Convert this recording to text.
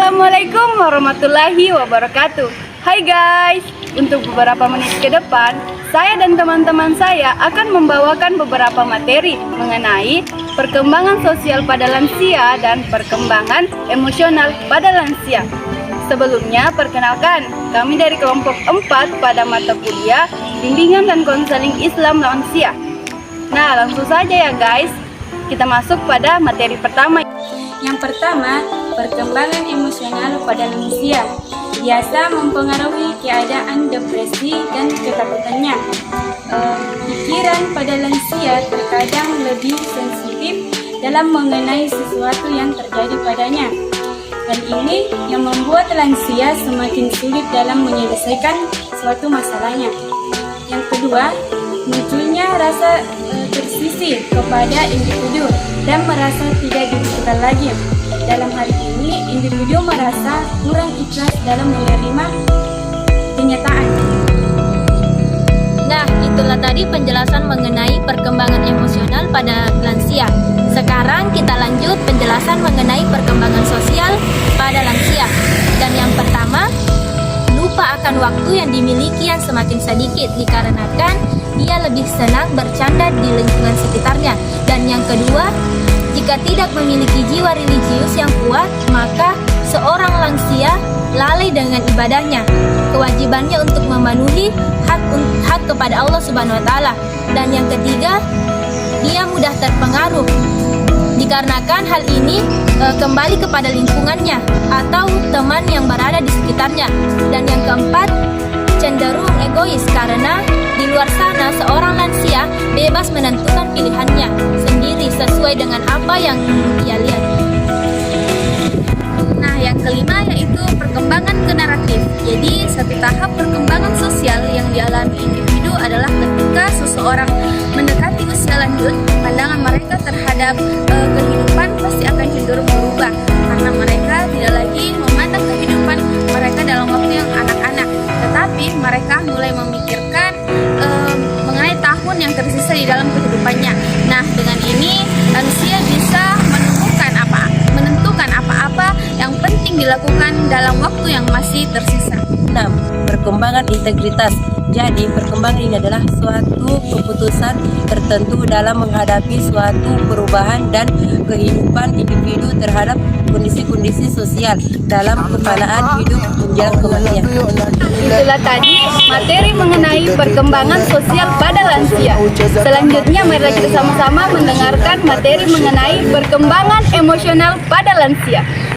Assalamualaikum warahmatullahi wabarakatuh. Hai guys, untuk beberapa menit ke depan, saya dan teman-teman saya akan membawakan beberapa materi mengenai perkembangan sosial pada lansia dan perkembangan emosional pada lansia. Sebelumnya, perkenalkan, kami dari kelompok 4 pada mata kuliah Bimbingan dan Konseling Islam Lansia. Nah, langsung saja ya guys, kita masuk pada materi pertama. Yang pertama, perkembangan emosional pada lansia biasa mempengaruhi keadaan depresi dan ketakutannya. Pikiran pada lansia terkadang lebih sensitif dalam mengenai sesuatu yang terjadi padanya. Hal ini yang membuat lansia semakin sulit dalam menyelesaikan suatu masalahnya. Yang kedua, munculnya rasa tersisih kepada individu dan merasa tidak dibutuhkan lagi. Dalam hal ini, individu merasa kurang ikhlas dalam menerima kenyataan. Nah, itulah tadi penjelasan mengenai perkembangan emosional pada lansia. Sekarang kita lanjut penjelasan mengenai perkembangan sosial pada lansia. Dan yang pertama, lupa akan waktu yang dimiliki yang semakin sedikit dikarenakan dia lebih senang bercanda di lingkungan sekitarnya. Dan yang kedua, jika tidak memiliki jiwa religius yang kuat, maka seorang lansia lalai dengan ibadahnya, kewajibannya untuk memenuhi hak kepada Allah Subhanahu wa taala. Dan yang ketiga, dia mudah terpengaruh dikarenakan hal ini kembali kepada lingkungannya atau teman yang berada di sekitarnya. Dan yang keempat, cenderung egois karena di luar sana seorang lansia bebas menentukan pilihannya sendiri sesuai dengan apa yang ia lihat. Nah, yang kelima yaitu perkembangan generatif. Jadi, satu tahap perkembangan sosial yang dialami individu adalah ketika seseorang mendekati usia lanjut, pandangan mereka terhadap kehidupan pasti akan cenderung berubah karena mereka tidak lagi memandang kehidupan mereka dalam waktu yang anak-anak, tetapi mereka mulai memikirkan mengenai tahun yang tersisa di dalam kehidupannya. Nah, dengan ini lansia bisa menentukan apa-apa yang penting dilakukan dalam waktu yang masih tersisa. 6. Perkembangan integritas. Jadi, perkembangan ini adalah suatu keputusan tertentu dalam menghadapi suatu perubahan dan kehidupan individu terhadap kondisi-kondisi sosial dalam perjalanan hidup menjelang kematian. Itulah tadi materi mengenai perkembangan sosial pada lansia. Selanjutnya, mari kita sama-sama mendengarkan materi mengenai perkembangan emosional pada lansia.